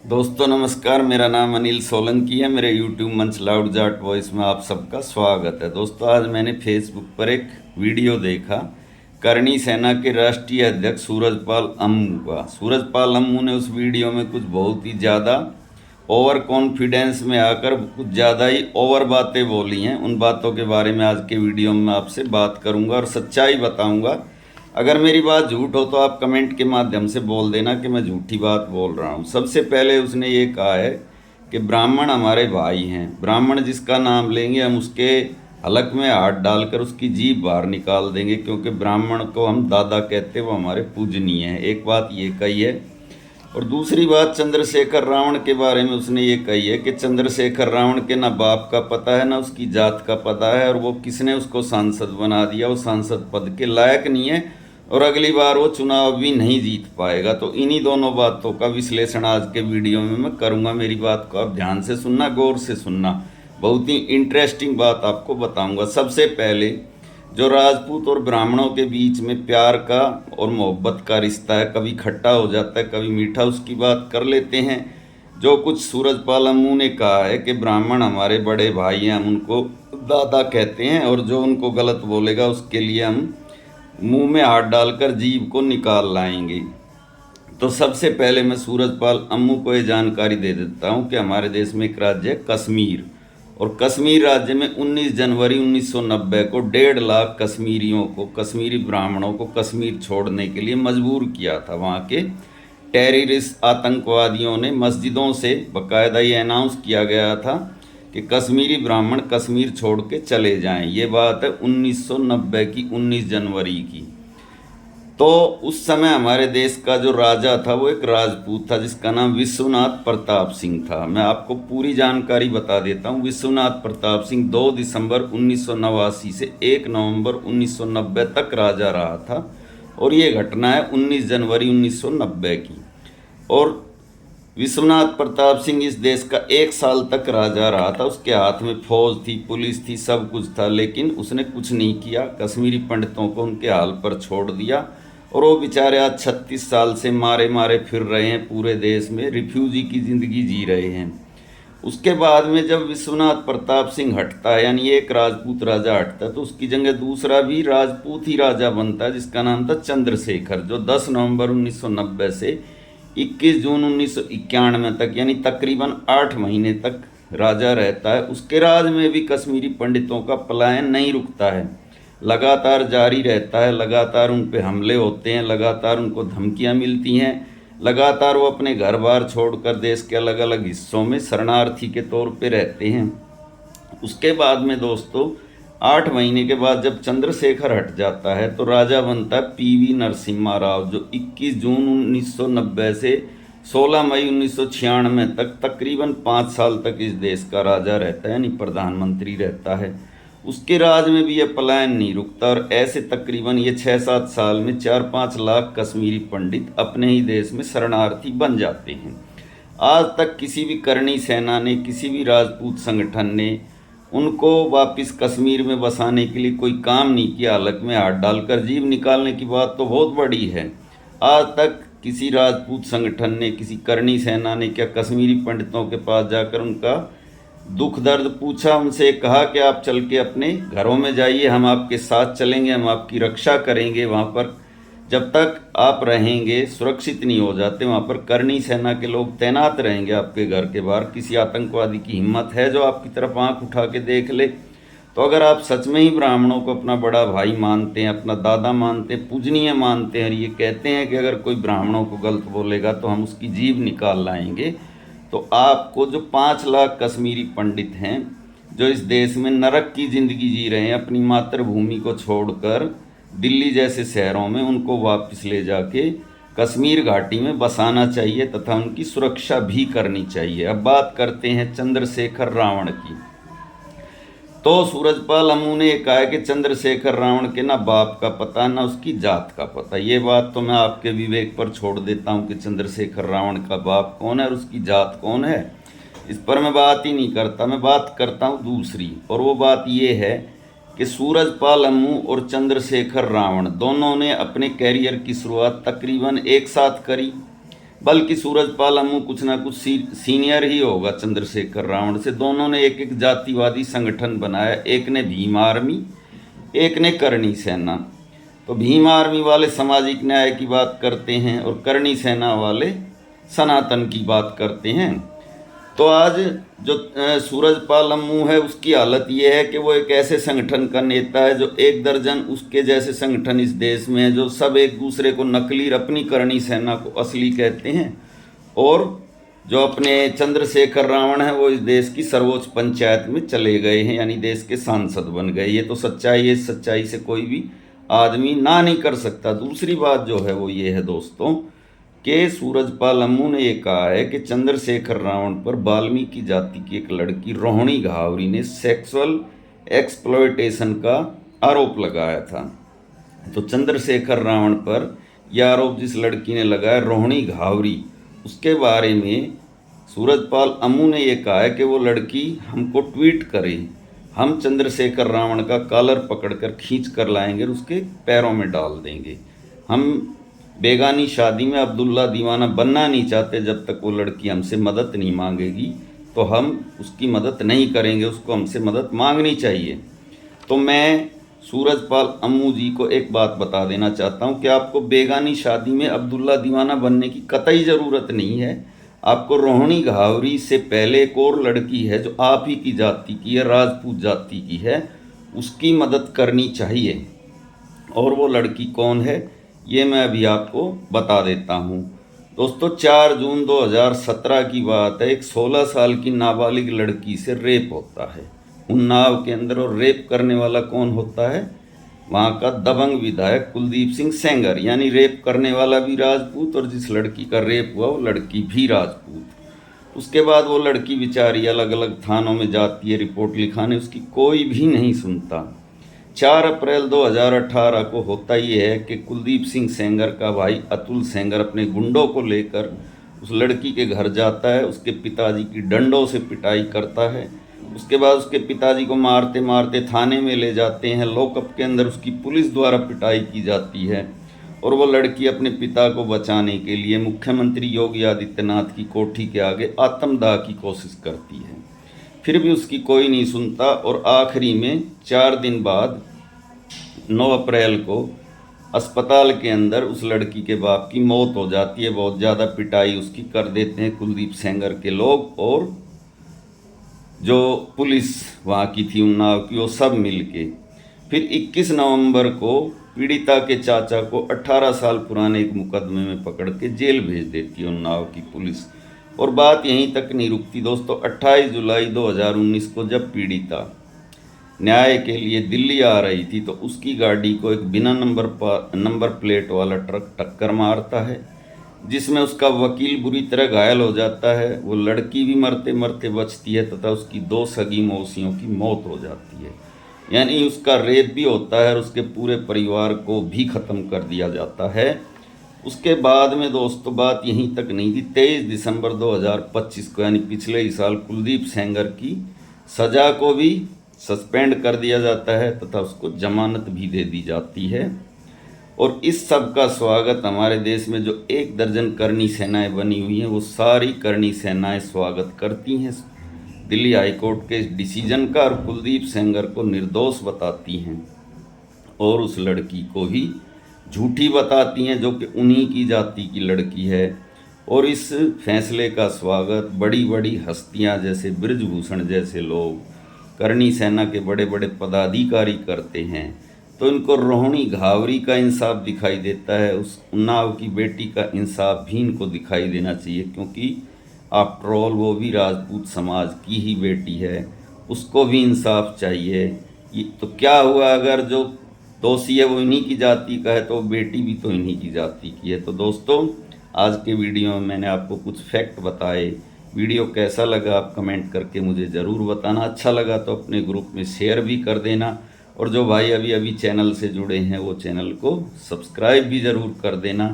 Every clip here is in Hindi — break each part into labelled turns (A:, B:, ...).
A: दोस्तों नमस्कार। मेरा नाम अनिल सोलंकी है। मेरे यूट्यूब मंच लाउड जाट वॉइस में आप सबका स्वागत है। दोस्तों आज मैंने फेसबुक पर एक वीडियो देखा करणी सेना के राष्ट्रीय अध्यक्ष सूरजपाल अम्मू का। सूरजपाल अम्मू ने उस वीडियो में कुछ बहुत ही ज़्यादा ओवर कॉन्फिडेंस में आकर कुछ ज़्यादा ही ओवर बातें बोली हैं। उन बातों के बारे में आज के वीडियो में आपसे बात करूंगा और सच्चाई बताऊंगा। अगर मेरी बात झूठ हो तो आप कमेंट के माध्यम से बोल देना कि मैं झूठी बात बोल रहा हूँ। सबसे पहले उसने ये कहा है कि ब्राह्मण हमारे भाई हैं। ब्राह्मण जिसका नाम लेंगे हम उसके हलक में हाथ डालकर उसकी जीभ बाहर निकाल देंगे, क्योंकि ब्राह्मण को हम दादा कहते, वो हमारे पूजनीय हैं। एक बात ये कही है। और दूसरी बात चंद्रशेखर रावण के बारे में उसने ये कही है कि चंद्रशेखर रावण के ना बाप का पता है ना उसकी जात का पता है, और वो किसने उसको सांसद बना दिया, वो सांसद पद के लायक नहीं है और अगली बार वो चुनाव भी नहीं जीत पाएगा। तो इन्हीं दोनों बातों का विश्लेषण आज के वीडियो में मैं करूंगा। मेरी बात को आप ध्यान से सुनना, गौर से सुनना। बहुत ही इंटरेस्टिंग बात आपको बताऊंगा। सबसे पहले जो राजपूत और ब्राह्मणों के बीच में प्यार का और मोहब्बत का रिश्ता है, कभी खट्टा हो जाता है कभी मीठा, उसकी बात कर लेते हैं। जो कुछ सूरजपाल अम्मू ने कहा है कि ब्राह्मण हमारे बड़े भाई हैं, हम उनको दादा कहते हैं, और जो उनको गलत बोलेगा उसके लिए हम मुंह में हाथ डालकर जीभ को निकाल लाएंगे। तो सबसे पहले मैं सूरजपाल अम्मू को ये जानकारी दे देता हूँ कि हमारे देश में एक राज्य है कश्मीर, और कश्मीर राज्य में 19 जनवरी 1990 को 1.5 लाख कश्मीरियों को, कश्मीरी ब्राह्मणों को कश्मीर छोड़ने के लिए मजबूर किया था। वहाँ के टेररिस्ट आतंकवादियों ने मस्जिदों से बाकायदा ये अनाउंस किया गया था कि कश्मीरी ब्राह्मण कश्मीर छोड़ के चले जाएं। ये बात है 1990 की 19 जनवरी की। तो उस समय हमारे देश का जो राजा था वो एक राजपूत था जिसका नाम विश्वनाथ प्रताप सिंह था। मैं आपको पूरी जानकारी बता देता हूँ। विश्वनाथ प्रताप सिंह 2 दिसंबर 1989 से 1 नवंबर 1990 तक राजा रहा था, और ये घटना है 19 जनवरी 1990 की। और विश्वनाथ प्रताप सिंह इस देश का 1 साल तक राजा रहा था। उसके हाथ में फौज थी, पुलिस थी, सब कुछ था, लेकिन उसने कुछ नहीं किया। कश्मीरी पंडितों को उनके हाल पर छोड़ दिया, और वो बेचारे आज 36 साल से मारे मारे फिर रहे हैं, पूरे देश में रिफ्यूजी की ज़िंदगी जी रहे हैं। उसके बाद में जब विश्वनाथ प्रताप सिंह हटता है, यानी एक राजपूत राजा हटता है, तो उसकी जगह दूसरा भी राजपूत ही राजा बनता है जिसका नाम था चंद्रशेखर, जो 10 नवंबर 1990 से 21 जून 1991 तक, यानी तकरीबन 8 महीने तक राजा रहता है। उसके राज में भी कश्मीरी पंडितों का पलायन नहीं रुकता है, लगातार जारी रहता है। लगातार उन पे हमले होते हैं, लगातार उनको धमकियां मिलती हैं, लगातार वो अपने घर बार छोड़कर देश के अलग अलग हिस्सों में शरणार्थी के तौर पे रहते हैं। उसके बाद में दोस्तों 8 महीने के बाद जब चंद्रशेखर हट जाता है तो राजा बनता है पीवी नरसिम्हा राव, जो 21 जून 1990 से 16 मई 1996 तक तकरीबन 5 साल तक इस देश का राजा रहता है, यानी प्रधानमंत्री रहता है। उसके राज में भी यह पलायन नहीं रुकता, और ऐसे तकरीबन ये 6-7 साल में 4-5 लाख कश्मीरी पंडित अपने ही देश में शरणार्थी बन जाते हैं। आज तक किसी भी करणी सेना ने, किसी भी राजपूत संगठन ने उनको वापस कश्मीर में बसाने के लिए कोई काम नहीं किया। हलक में हाथ डालकर जीभ निकालने की बात तो बहुत बड़ी है। आज तक किसी राजपूत संगठन ने, किसी करणी सेना ने क्या कश्मीरी पंडितों के पास जाकर उनका दुख दर्द पूछा, उनसे कहा कि आप चल के अपने घरों में जाइए, हम आपके साथ चलेंगे, हम आपकी रक्षा करेंगे। वहाँ पर जब तक आप रहेंगे सुरक्षित नहीं हो जाते, वहाँ पर करणी सेना के लोग तैनात रहेंगे आपके घर के बाहर। किसी आतंकवादी की हिम्मत है जो आपकी तरफ आंख उठा के देख ले? तो अगर आप सच में ही ब्राह्मणों को अपना बड़ा भाई मानते हैं, अपना दादा मानते हैं, पूजनीय मानते हैं, ये कहते हैं कि अगर कोई ब्राह्मणों को गलत बोलेगा तो हम उसकी जीभ निकाल लाएंगे, तो आपको जो 5 लाख कश्मीरी पंडित हैं जो इस देश में नरक की ज़िंदगी जी रहे हैं, अपनी मातृभूमि को छोड़कर दिल्ली जैसे शहरों में, उनको वापस ले जाके कश्मीर घाटी में बसाना चाहिए तथा उनकी सुरक्षा भी करनी चाहिए। अब बात करते हैं चंद्रशेखर रावण की। तो सूरजपाल अम्मू ने कहा है कि चंद्रशेखर रावण के ना बाप का पता ना उसकी जात का पता। ये बात तो मैं आपके विवेक पर छोड़ देता हूँ कि चंद्रशेखर रावण का बाप कौन है और उसकी जात कौन है, इस पर मैं बात ही नहीं करता। मैं बात करता हूँ दूसरी, और वो बात ये है कि सूरजपाल अम्मू और चंद्रशेखर रावण दोनों ने अपने कैरियर की शुरुआत तकरीबन एक साथ करी। बल्कि सूरजपाल अम्मू कुछ ना कुछ सीनियर ही होगा चंद्रशेखर रावण से। दोनों ने एक एक जातिवादी संगठन बनाया, एक ने भीम आर्मी, एक ने करणी सेना। तो भीम आर्मी वाले सामाजिक न्याय की बात करते हैं और करणी सेना वाले सनातन की बात करते हैं। तो आज जो सूरजपाल अम्मू है उसकी हालत ये है कि वो एक ऐसे संगठन का नेता है जो 1 दर्जन उसके जैसे संगठन इस देश में है, जो सब एक दूसरे को नकली, अपनी करणी सेना को असली कहते हैं। और जो अपने चंद्रशेखर रावण है वो इस देश की सर्वोच्च पंचायत में चले गए हैं, यानी देश के सांसद बन गए। ये तो सच्चाई है, इस सच्चाई से कोई भी आदमी ना नहीं कर सकता। दूसरी बात जो है वो ये है दोस्तों कि सूरजपाल अम्मू ने ये कहा है कि चंद्रशेखर रावण पर वाल्मीकि जाति की एक लड़की रोहिणी घावरी ने सेक्सुअल एक्सप्लॉयटेशन का आरोप लगाया था। तो चंद्रशेखर रावण पर यह आरोप जिस लड़की ने लगाया, रोहिणी घावरी, उसके बारे में सूरजपाल अम्मू ने यह कहा है कि वो लड़की हमको ट्वीट करे, हम चंद्रशेखर रावण का कॉलर पकड़कर खींच कर लाएंगे और उसके पैरों में डाल देंगे। हम बेगानी शादी में अब्दुल्ला दीवाना बनना नहीं चाहते। जब तक वो लड़की हमसे मदद नहीं मांगेगी तो हम उसकी मदद नहीं करेंगे, उसको हमसे मदद मांगनी चाहिए। तो मैं सूरजपाल अम्मू जी को एक बात बता देना चाहता हूँ कि आपको बेगानी शादी में अब्दुल्ला दीवाना बनने की कतई ज़रूरत नहीं है। आपको रोहिणी घावरी से पहले एक और लड़की है जो आप ही की जाति की है, राजपूत जाति की है, उसकी मदद करनी चाहिए। और वो लड़की कौन है ये मैं अभी आपको बता देता हूँ। दोस्तों 4 जून 2017 की बात है, एक 16 साल की नाबालिग लड़की से रेप होता है उन्नाव के अंदर। और रेप करने वाला कौन होता है? वहाँ का दबंग विधायक कुलदीप सिंह सेंगर, यानी रेप करने वाला भी राजपूत और जिस लड़की का रेप हुआ वो लड़की भी राजपूत। उसके बाद वो लड़की बेचारी अलग अलग थानों में जाती है रिपोर्ट लिखाने, उसकी कोई भी नहीं सुनता। 4 अप्रैल 2018 को होता ये है कि कुलदीप सिंह सेंगर का भाई अतुल सेंगर अपने गुंडों को लेकर उस लड़की के घर जाता है, उसके पिताजी की डंडों से पिटाई करता है। उसके बाद उसके पिताजी को मारते मारते थाने में ले जाते हैं, लॉकअप के अंदर उसकी पुलिस द्वारा पिटाई की जाती है। और वो लड़की अपने पिता को बचाने के लिए मुख्यमंत्री योगी आदित्यनाथ की कोठी के आगे आत्मदाह की कोशिश करती है, फिर भी उसकी कोई नहीं सुनता। और आखिरी में 4 दिन बाद 9 अप्रैल को अस्पताल के अंदर उस लड़की के बाप की मौत हो जाती है। बहुत ज़्यादा पिटाई उसकी कर देते हैं कुलदीप सेंगर के लोग और जो पुलिस वहाँ की थी उन्नाव की, वो सब मिलके। फिर 21 नवंबर को पीड़िता के चाचा को 18 साल पुराने एक मुकदमे में पकड़ के जेल भेज देती है उन्नाव की पुलिस। और बात यहीं तक नहीं रुकती दोस्तों। 28 जुलाई 2019 को जब पीड़िता न्याय के लिए दिल्ली आ रही थी तो उसकी गाड़ी को एक बिना नंबर प्लेट वाला ट्रक टक्कर मारता है, जिसमें उसका वकील बुरी तरह घायल हो जाता है। वो लड़की भी मरते मरते बचती है तथा उसकी 2 सगी मौसियों की मौत हो जाती है, यानी उसका रेप भी होता है और उसके पूरे परिवार को भी ख़त्म कर दिया जाता है। उसके बाद में दोस्तों बात यहीं तक नहीं थी। 23 दिसंबर 2025 को, यानी पिछले ही साल, कुलदीप सेंगर की सज़ा को भी सस्पेंड कर दिया जाता है तथा उसको जमानत भी दे दी जाती है। और इस सब का स्वागत हमारे देश में जो 1 दर्जन करणी सेनाएं बनी हुई हैं वो सारी करणी सेनाएं स्वागत करती हैं दिल्ली हाईकोर्ट के इस डिसीजन का, और कुलदीप सेंगर को निर्दोष बताती हैं और उस लड़की को ही झूठी बताती हैं जो कि उन्हीं की जाति की लड़की है। और इस फैसले का स्वागत बड़ी बड़ी हस्तियां जैसे बृजभूषण जैसे लोग, करणी सेना के बड़े बड़े पदाधिकारी करते हैं। तो इनको रोहिणी घावरी का इंसाफ दिखाई देता है, उस उन्नाव की बेटी का इंसाफ भी इनको दिखाई देना चाहिए, क्योंकि आफ्टर ऑल वो भी राजपूत समाज की ही बेटी है, उसको भी इंसाफ चाहिए। ये तो क्या हुआ अगर जो दोषी है वो इन्हीं की जाति का है, तो बेटी भी तो इन्हीं की जाति की है। तो दोस्तों आज के वीडियो में मैंने आपको कुछ फैक्ट बताए। वीडियो कैसा लगा आप कमेंट करके मुझे ज़रूर बताना। अच्छा लगा तो अपने ग्रुप में शेयर भी कर देना, और जो भाई अभी अभी चैनल से जुड़े हैं वो चैनल को सब्सक्राइब भी ज़रूर कर देना,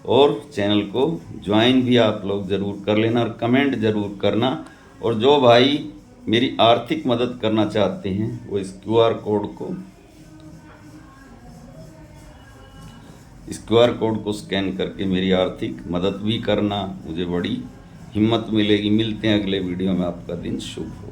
A: और चैनल को ज्वाइन भी आप लोग ज़रूर कर लेना, और कमेंट ज़रूर करना। और जो भाई मेरी आर्थिक मदद करना चाहते हैं वो इस QR कोड को इस QR कोड को स्कैन करके मेरी आर्थिक मदद भी करना, मुझे बड़ी हिम्मत मिलेगी। मिलते हैं अगले वीडियो में, आपका दिन शुभ हो।